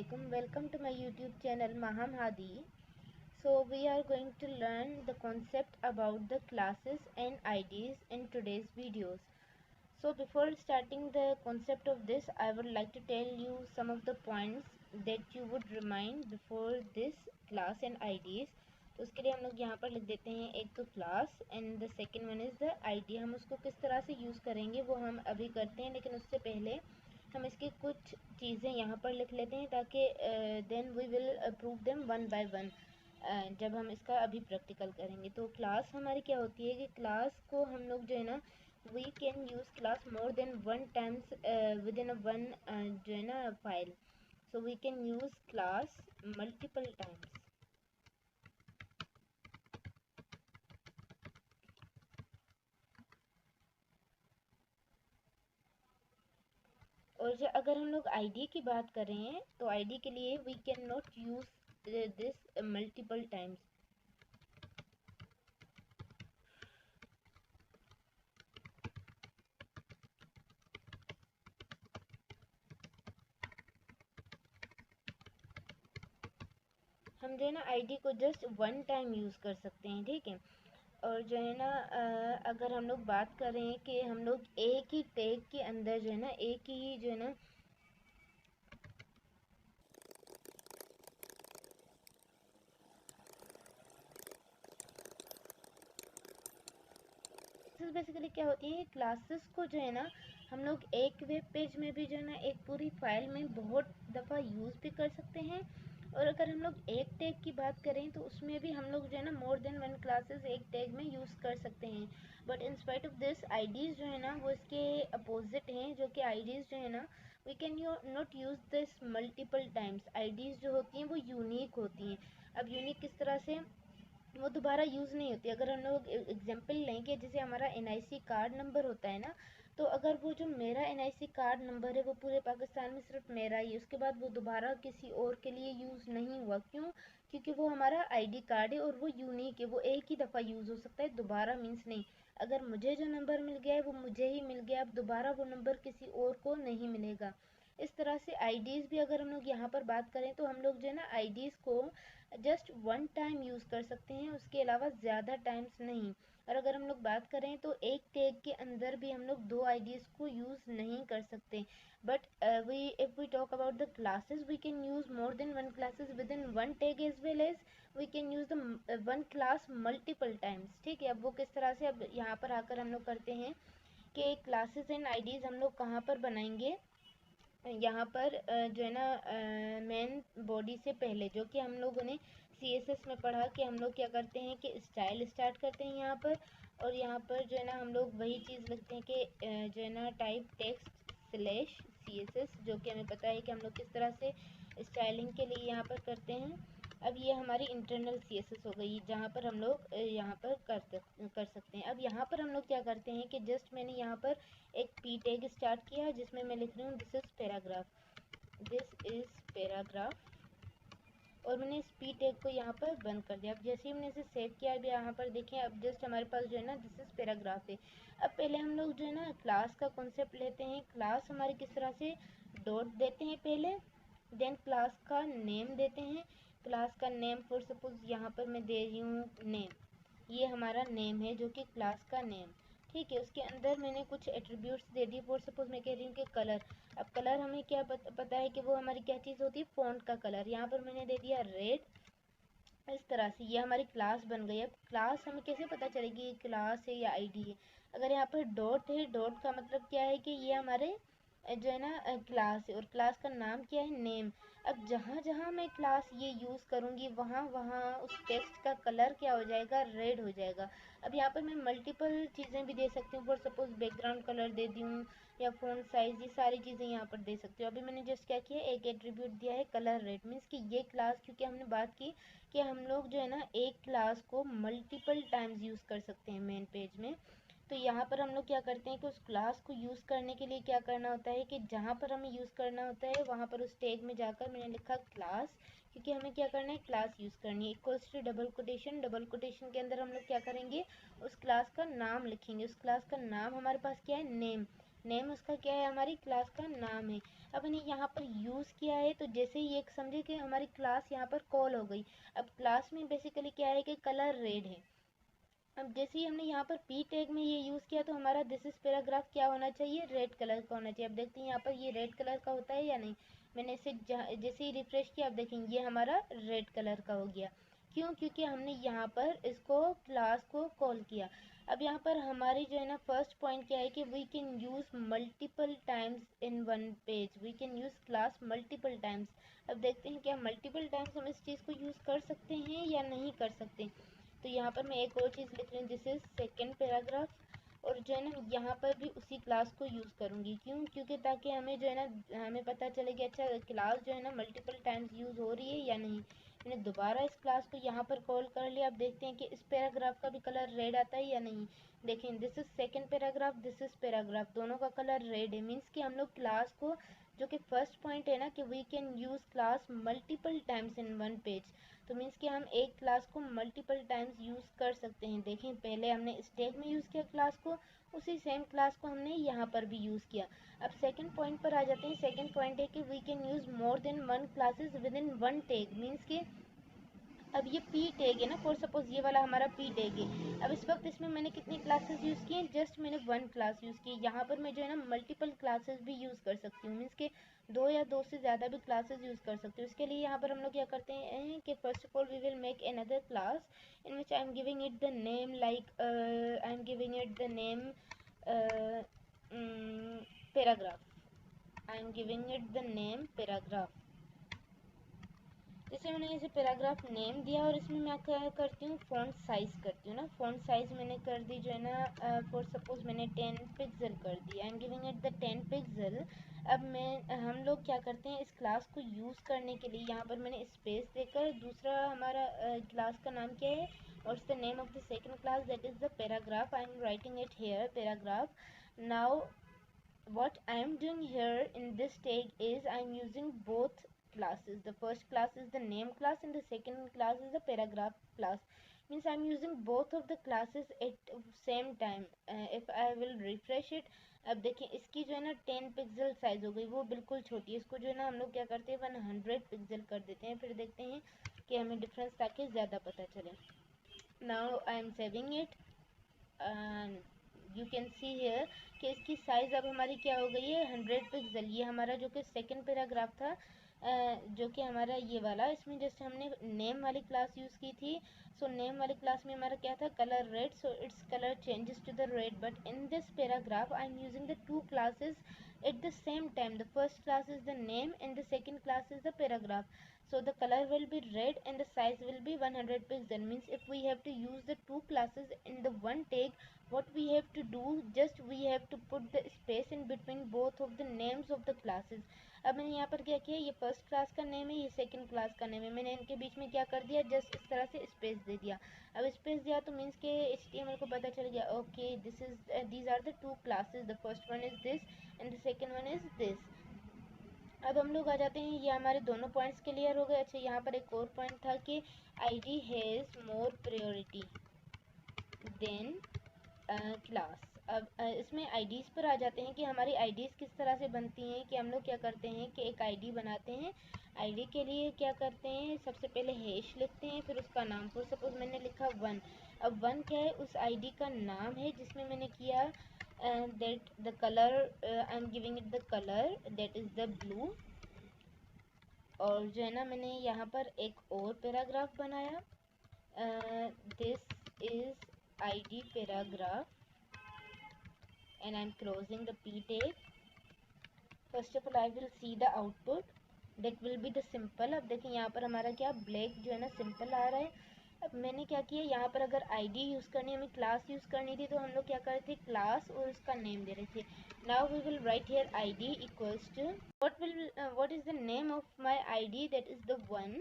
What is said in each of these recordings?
Assalamualaikum. Welcome to my YouTube channel Maham Hadi. So we are going to learn the concept about the classes and IDs in today's videos. So before starting the concept of this, I would like to tell you some of the points that you would remind before this class and IDs. तो उसके लिए हम लोग यहाँ पर लिख देते हैं एक तो class and the second one is the ID. हम उसको किस तरह से यूज़ करेंगे वो हम अभी करते हैं, लेकिन उससे पहले हम इसकी कुछ चीज़ें यहाँ पर लिख लेते हैं ताकि then we will prove them one by one जब हम इसका अभी प्रैक्टिकल करेंगे। तो क्लास हमारी क्या होती है कि क्लास को हम लोग जो है ना we can use class more than one times within a one जो है ना file. So we can use class multiple times. और जो अगर हम लोग आईडी की बात करें तो आईडी के लिए we can not use this multiple times. हम जो है ना आईडी को जस्ट वन टाइम यूज़ कर सकते हैं, ठीक है। और जो है ना अगर हम लोग बात करें कि हम लोग एक ही टैग के अंदर जो है ना एक ही जो है ना बेसिकली क्या होती है क्लासेस को जो है ना हम लोग एक वेब पेज में भी जो है ना एक पूरी फाइल में बहुत दफ़ा यूज़ भी कर सकते हैं। और अगर हम लोग एक टैग की बात करें तो उसमें भी हम लोग जो है ना मोर देन वन क्लासेस एक टैग में यूज़ कर सकते हैं। But in spite of this IDs जो है ना वो इसके अपोजिट हैं, जो कि आईडीज़ जो है ना we can not use this multiple times. IDs जो होती हैं वो यूनिक होती हैं। अब यूनिक किस तरह से, वो दोबारा यूज़ नहीं होती। अगर हम लोग एग्जांपल लें कि जैसे हमारा एनआईसी कार्ड नंबर होता है ना, तो अगर वो जो मेरा एनआईसी कार्ड नंबर है वो पूरे पाकिस्तान में सिर्फ मेरा ही है, उसके बाद वो दोबारा किसी और के लिए यूज़ नहीं हुआ। क्यों? क्योंकि वो हमारा आईडी कार्ड है और वो यूनिक है, वो एक ही दफ़ा यूज़ हो सकता है, दोबारा मीन्स नहीं। अगर मुझे जो नंबर मिल गया है वो मुझे ही मिल गया, अब दोबारा वो नंबर किसी और को नहीं मिलेगा। इस तरह से आईडीज़ भी अगर हम लोग यहाँ पर बात करें तो हम लोग जो है ना आईडीज़ को जस्ट वन टाइम यूज़ कर सकते हैं, उसके अलावा ज़्यादा टाइम्स नहीं। और अगर हम लोग बात करें तो एक टैग के अंदर भी हम लोग दो आईडीज़ को यूज़ नहीं कर सकते। But we if we talk about the classes we can use more than one classes within one tag as well as we can use the one class multiple times, ठीक है। अब वो किस तरह से, अब यहाँ पर आकर हम लोग करते हैं कि क्लासेस एंड आईडीज़ हम लोग कहाँ पर बनाएंगे। यहाँ पर जो है ना मेन बॉडी से पहले जो कि हम लोगों ने सीएसएस में पढ़ा कि हम लोग क्या करते हैं कि स्टाइल स्टार्ट करते हैं यहाँ पर। और यहाँ पर जो है ना हम लोग वही चीज़ लिखते हैं कि जो है ना टाइप टेक्स्ट स्लैश सीएसएस, जो कि हमें पता है कि हम लोग किस तरह से स्टाइलिंग के लिए यहाँ पर करते हैं। अब ये हमारी इंटरनल सीएसएस हो गई जहाँ पर हम लोग यहाँ पर कर सकते हैं। अब यहाँ पर हम लोग क्या करते हैं कि जस्ट मैंने यहाँ पर एक पी टैग स्टार्ट किया जिसमें मैं लिख रही हूँ दिस इज़ पैराग्राफ और मैंने इस पी टैग को यहाँ पर बंद कर दिया। अब जैसे ही मैंने इसे सेव किया, अब यहाँ पर देखें अब जस्ट हमारे पास जो है ना दिस इज़ पैराग्राफ है। अब पहले हम लोग जो है ना क्लास का कॉन्सेप्ट लेते हैं। क्लास हमारे किस तरह से डॉट देते हैं पहले, देन क्लास का नेम देते हैं। क्लास का नेम फॉर सपोज यहाँ पर मैं दे रही हूँ नेम, ये हमारा नेम है जो कि क्लास का नेम, ठीक है। उसके अंदर मैंने कुछ एट्रीब्यूट्स दे दिए, फॉर सपोज मैं कह रही हूँ कि कलर। अब कलर हमें क्या पता है कि वो हमारी क्या चीज़ होती है, फ़ॉन्ट का कलर। यहाँ पर मैंने दे दिया रेड। इस तरह से ये हमारी क्लास बन गई। अब क्लास हमें कैसे पता चलेगी क्लास है या आईडी है? अगर यहाँ पर डॉट है, डॉट का मतलब क्या है कि ये हमारे जो है ना क्लास है और क्लास का नाम क्या है, नेम। अब जहाँ जहाँ मैं क्लास ये यूज़ करूँगी वहाँ वहाँ उस टेक्स्ट का कलर क्या हो जाएगा, रेड हो जाएगा। अब यहाँ पर मैं मल्टीपल चीज़ें भी दे सकती हूँ, फॉर सपोज बैकग्राउंड कलर दे दूँ या फ़ॉन्ट साइज़, ये सारी चीज़ें यहाँ पर दे सकती हूँ। अभी मैंने जस्ट क्या किया, एक एट्रीब्यूट दिया है कलर रेड, मीन्स कि ये क्लास, क्योंकि हमने बात की कि हम लोग जो है ना एक क्लास को मल्टीपल टाइम्स यूज़ कर सकते हैं मेन पेज में। तो यहाँ पर हम लोग क्या करते हैं कि उस क्लास को यूज़ करने के लिए क्या करना होता है कि जहाँ पर हमें यूज़ करना होता है वहाँ पर उस टैग में जाकर मैंने लिखा क्लास, क्योंकि हमें क्या करना है, क्लास यूज़ करनी है। Equals to double quotation, double quotation के अंदर हम लोग क्या करेंगे, उस क्लास का नाम लिखेंगे। उस क्लास का नाम हमारे पास क्या है, नेम। नेम उसका क्या है, हमारी क्लास का नाम है। अब मैंने यहाँ पर यूज़ किया है तो जैसे ही एक समझे कि हमारी क्लास यहाँ पर कॉल हो गई। अब क्लास में बेसिकली क्या है कि कलर रेड है। अब जैसे ही हमने यहाँ पर पी टैग में ये यूज़ किया तो हमारा दिस इज पैराग्राफ क्या होना चाहिए, रेड कलर का होना चाहिए। अब देखते हैं यहाँ पर ये रेड कलर का होता है या नहीं। मैंने इसे जैसे ही रिफ्रेश किया, अब देखेंगे ये हमारा रेड कलर का हो गया। क्यों? क्योंकि हमने यहाँ पर इसको क्लास को कॉल किया। अब यहाँ पर हमारी जो है ना फर्स्ट पॉइंट क्या है कि we can use multiple times in one page, we can use class multiple times. अब देखते हैं क्या मल्टीपल टाइम्स हम इस चीज़ को यूज़ कर सकते हैं या नहीं कर सकते। तो यहाँ पर मैं एक और चीज़ लिख रही हूँ, दिस इज सेकेंड पैराग्राफ। और जो है ना यहाँ पर भी उसी क्लास को यूज़ करूँगी। क्यों? क्योंकि ताकि हमें जो है ना हमें पता चले कि अच्छा क्लास जो है ना मल्टीपल टाइम्स यूज़ हो रही है या नहीं। मैंने दोबारा इस क्लास को यहाँ पर कॉल कर लिया। अब देखते हैं कि इस पैराग्राफ का भी कलर रेड आता है या नहीं। देखें this is second paragraph, this is paragraph, दोनों का कलर रेड है। मीन्स कि हम लोग क्लास को, जो कि फर्स्ट पॉइंट है ना कि we can use class multiple times in one page, तो मीन्स कि हम एक क्लास को मल्टीपल टाइम्स यूज़ कर सकते हैं। देखें पहले हमने स्टैक में यूज़ किया क्लास को, उसी सेम क्लास को हमने यहाँ पर भी यूज़ किया। अब सेकंड पॉइंट पर आ जाते हैं। सेकंड पॉइंट है कि we can use more than one classes within one tag. Means कि अब ये पी टैग है ना, फॉर सपोज ये वाला हमारा पी टैग है। अब इस वक्त इसमें मैंने कितनी क्लासेस यूज़ की हैं, जस्ट मैंने वन क्लास यूज़ की। यहाँ पर मैं जो है ना मल्टीपल क्लासेस भी यूज़ कर सकती हूँ। मीन्स के दो या दो से ज़्यादा भी क्लासेस यूज़ कर सकती हूँ। इसके लिए यहाँ पर हम लोग क्या करते हैं कि first of all we will make another class in which I am giving it the name, like I am giving it the name paragraph. I am giving it the name paragraph. जैसे मैंने इसे paragraph name दिया और इसमें मैं क्या करती हूँ, फ़ॉन्ट साइज़ करती हूँ ना। फ़ॉन्ट साइज़ मैंने कर दी जो है ना फॉर सपोज मैंने 10 पिक्सल कर दी। I am giving it the 10 pixel. अब हम लोग क्या करते हैं इस क्लास को यूज़ करने के लिए, यहाँ पर मैंने स्पेस देकर दूसरा हमारा क्लास का नाम क्या है और the name of the second class that is the paragraph. I am writing it here paragraph. Now what I am doing here in this tag is I am using both classes. The first class is the name class and the second class is the paragraph class. Means I am using both of the classes at same time. If I will refresh it, अब देखें इसकी जो है ना 10 pixel size हो गई, वो बिल्कुल छोटी है। इसको जो है ना हम लोग क्या करते हैं 100 पिक्सल कर देते हैं। फिर देखते हैं कि हमें डिफरेंस ताकि ज़्यादा पता चले। Now I am saving it and you can see here कि इसकी साइज़ अब हमारी क्या हो गई है 100 पिक्सल। ये हमारा जो कि सेकंड पैराग्राफ था जो कि हमारा ये वाला, इसमें जैसे हमने नेम वाली क्लास यूज़ की थी। सो नेम वाली क्लास में हमारा क्या था colour red, so it's colour changes to the red. But in this paragraph I am using the two classes at the same time. The first class is the name and the second class is the paragraph. So the color will be red and the size will be 100 pixel. Means if we have to use the two classes in the one tag, what we have to do, just we have to put the space in between both of the names of the classes. अब मैंने यहाँ पर क्या किया, ये first class का name है, ये सेकंड क्लास का नेम है, मैंने इनके बीच में क्या कर दिया, जस्ट इस तरह से स्पेस दे दिया। अब स्पेस दिया तो मीन्स के HTML को पता चल गया okay this is these are the two classes, the first one is this and the second one is this. अब हम लोग आ जाते हैं, ये हमारे दोनों पॉइंट्स क्लियर हो गए। अच्छा यहाँ पर एक और पॉइंट था कि ID has more priority than class. अब इसमें IDs पर आ जाते हैं कि हमारी IDs किस तरह से बनती हैं। कि हम लोग क्या करते हैं कि एक ID बनाते हैं। ID के लिए क्या करते हैं, सबसे पहले हैश लिखते हैं, फिर उसका नाम, फॉर सपोज मैंने लिखा 1। अब 1 क्या है, उस ID का नाम है जिसमें मैंने किया that the color I am giving it the color that is the blue। और जो है ना मैंने यहाँ पर एक और पैराग्राफ बनाया, this is ID paragraph and I am closing the p tag। first of all I will see the output that will be the simple। अब देखिए यहाँ पर हमारा क्या ब्लैक जो है ना सिंपल आ रहा है। अब मैंने क्या किया, यहाँ पर अगर ID यूज़ करनी, हमें क्लास यूज़ करनी थी, तो हम लोग क्या करते थे क्लास और उसका नेम दे रहे थे। Now we will write here ID equals to what is the name of my ID, that is the 1।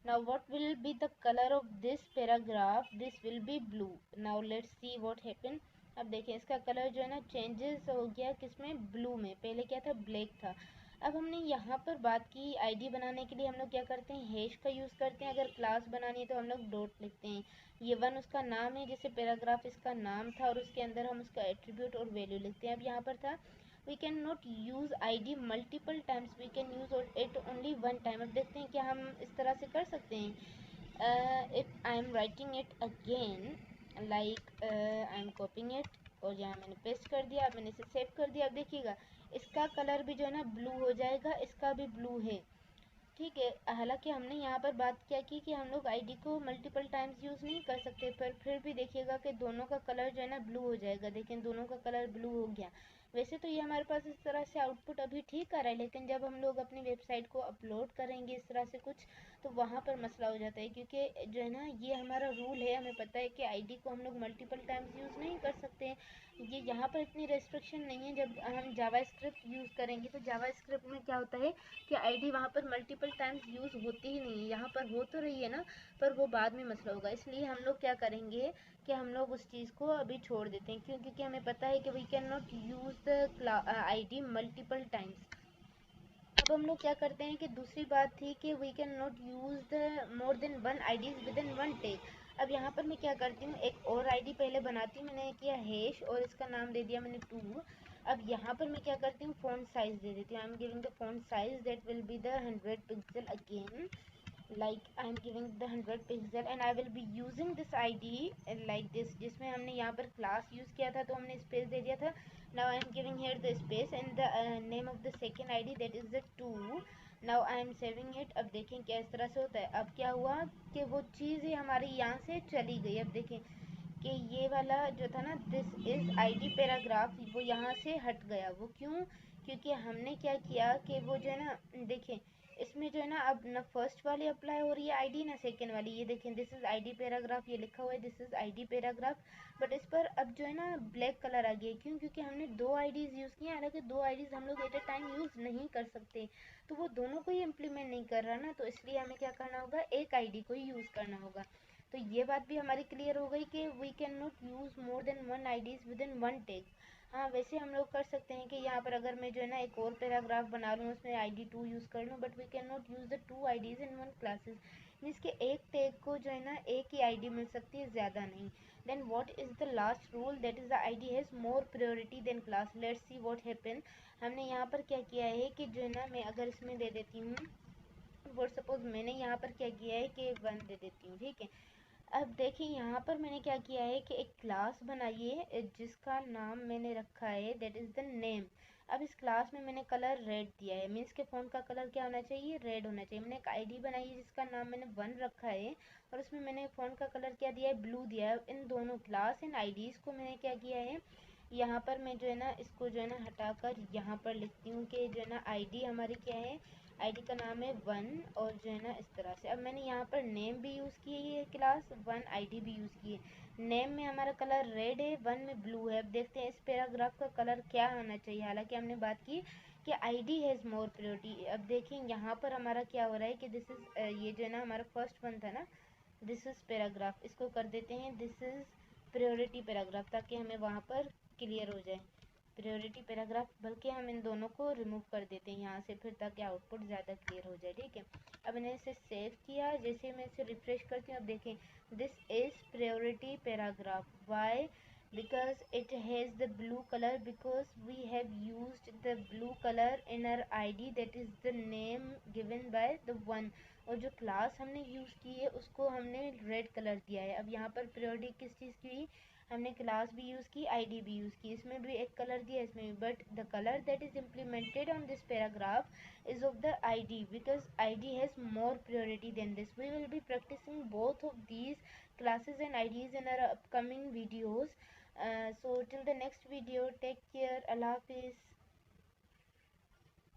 now what will be the color of this paragraph, this will be blue। now let's see what happen। अब देखिए इसका colour जो है ना changes हो गया, किसमें, blue में, पहले क्या था ब्लैक था। अब हमने यहाँ पर बात की ID बनाने के लिए हम लोग क्या करते हैं, हैश का यूज़ करते हैं। अगर क्लास बनानी है तो हम लोग डॉट लिखते हैं। ये 1 उसका नाम है, जैसे पैराग्राफ इसका नाम था, और उसके अंदर हम उसका एट्रीब्यूट और वैल्यू लिखते हैं। अब यहाँ पर था we can not use ID multiple times, we can use it only one time. अब देखते हैं क्या हम इस तरह से कर सकते हैं। If I am writing it again like I M कॉपिंग it, और यहाँ मैंने पेस्ट कर दिया। अब मैंने इसे सेव कर दिया। अब देखिएगा इसका कलर भी जो है ना ब्लू हो जाएगा, इसका भी ब्लू है, ठीक है। हालांकि हमने यहाँ पर बात क्या की कि हम लोग ID को मल्टीपल टाइम्स यूज़ नहीं कर सकते, पर फिर भी देखिएगा कि दोनों का कलर जो है ना ब्लू हो जाएगा। देखें दोनों का कलर ब्लू हो गया। वैसे तो ये हमारे पास इस तरह से आउटपुट अभी ठीक आ रहा है, लेकिन जब हम लोग अपनी वेबसाइट को अपलोड करेंगे इस तरह से कुछ, तो वहाँ पर मसला हो जाता है, क्योंकि जो है ना ये हमारा रूल है, हमें पता है कि ID को हम लोग मल्टीपल टाइम्स यूज़ नहीं कर सकते। ये यहाँ पर इतनी रेस्ट्रिक्शन नहीं है। जब हम जावास्क्रिप्ट यूज़ करेंगे तो जावास्क्रिप्ट में क्या होता है कि ID वहाँ पर मल्टीपल टाइम्स यूज़ होती ही नहीं है। यहाँ पर हो तो रही है ना, पर वो बाद में मसला होगा। इसलिए हम लोग क्या करेंगे कि हम लोग उस चीज़ को अभी छोड़ देते हैं, क्योंकि हमें पता है कि we can not use the ID multiple times. अब हम लोग क्या करते हैं कि दूसरी बात थी कि we can not use the more than one IDs within one tag. अब यहाँ पर मैं क्या करती हूँ, एक और ID पहले बनाती हूँ। मैंने किया हैश और इसका नाम दे दिया मैंने 2। अब यहाँ पर मैं क्या करती हूँ, फ़ॉन्ट साइज़ दे देती हूँ। आई am giving the font size that will be the 100 pixel again, like I'm giving the 100 pixel and I will be using this ID like this, जिसमें हमने यहाँ पर क्लास यूज़ किया था तो हमने स्पेस दे दिया था। now I am giving here the space and the name of the second ID that is the 2। now I am saving it। अब देखें क्या इस तरह से होता है। अब क्या हुआ कि वो चीज़ हमारी यहाँ से चली गई। अब देखें कि ये वाला जो था ना दिस इज़ ID पैराग्राफ, वो यहाँ से हट गया। वो क्यों? क्योंकि हमने क्या किया कि वो जो है ना, देखें इसमें जो है ना अब ना फर्स्ट वाली अप्लाई हो रही है ID, ना सेकेंड वाली। ये देखें दिस इज़ ID पैराग्राफ, ये लिखा हुआ है this is ID paragraph, but इस पर अब जो है ना ब्लैक कलर आ गया। क्यों? क्योंकि हमने दो IDs यूज़ किए, हालांकि दो IDs हम लोग एट ए टाइम यूज़ नहीं कर सकते, तो वो दोनों को ही इम्प्लीमेंट नहीं कर रहा ना, तो इसलिए हमें क्या करना होगा, एक ID को ही यूज़ करना होगा। तो ये बात भी हमारी क्लियर हो गई कि we can not use more than one IDs within one tag. हाँ वैसे हम लोग कर सकते हैं कि यहाँ पर अगर मैं जो है ना एक और पैराग्राफ बना लूँ, उसमें ID2 यूज़ कर लूँ, but we can not use the 2 IDs in one classes. Means के एक टैग को जो है ना एक ही ID मिल सकती है, ज़्यादा नहीं। Then what is the last rule, that is the ID has more priority than class. Let's see what happen. हमने यहाँ पर क्या किया है कि जो है ना मैं अगर इसमें दे देती हूँ, फॉर सपोज मैंने यहाँ पर क्या किया है कि 1 दे देती हूँ, ठीक है। अब देखिए यहाँ पर मैंने क्या किया है कि एक क्लास बनाई है जिसका नाम मैंने रखा है दैट इज़ द नेम। अब इस क्लास में मैंने कलर रेड दिया है, मीन्स के फ़ॉन्ट का कलर क्या होना चाहिए, रेड होना चाहिए। मैंने एक ID बनाई है जिसका नाम मैंने 1 रखा है, और उसमें मैंने फ़ॉन्ट का कलर क्या दिया है, ब्लू दिया है। इन दोनों क्लास इन IDs को मैंने क्या किया है, यहाँ पर मैं जो है ना इसको जो है ना हटाकर यहाँ पर लिखती हूँ कि जो है ना ID हमारी क्या है, ID का नाम है 1, और जो है ना इस तरह से। अब मैंने यहाँ पर नेम भी यूज़ की है, क्लास 1 ID भी यूज़ की है। नेम में हमारा कलर रेड है, 1 में ब्लू है। अब देखते हैं इस पैराग्राफ का कलर क्या होना चाहिए। हालांकि हमने बात की कि ID हैज़ मोर प्रायोरिटी। अब देखें यहाँ पर हमारा क्या हो रहा है कि दिस इज़ ये जो है ना हमारा फर्स्ट वन था ना, दिस इज़ पैराग्राफ, इसको कर देते हैं दिस इज़ प्रायोरिटी पैराग्राफ, ताकि हमें वहाँ पर क्लियर हो जाए प्रायोरिटी पैराग्राफ। बल्कि हम इन दोनों को रिमूव कर देते हैं यहाँ से फिर, ताकि आउटपुट ज़्यादा क्लियर हो जाए, ठीक है। अब मैंने इसे सेव किया, जैसे मैं इसे रिफ्रेश करती हूँ, अब देखें this is priority paragraph. Why? because it has the blue color, because we have used the blue color in our ID, that is the name given by the one। और जो क्लास हमने use की है उसको हमने red colour दिया है। अब यहाँ पर प्रायोरिटी किस चीज़ की हुई, हमने क्लास भी यूज़ की, ID भी यूज़ की, इसमें भी एक कलर दिया, इसमें भी, but the colour that is implemented on this paragraph is of the ID, because ID has more priority than this. We will be practising both of these classes and IDs in our upcoming videos. So till the next video, take care. Allah Hafiz.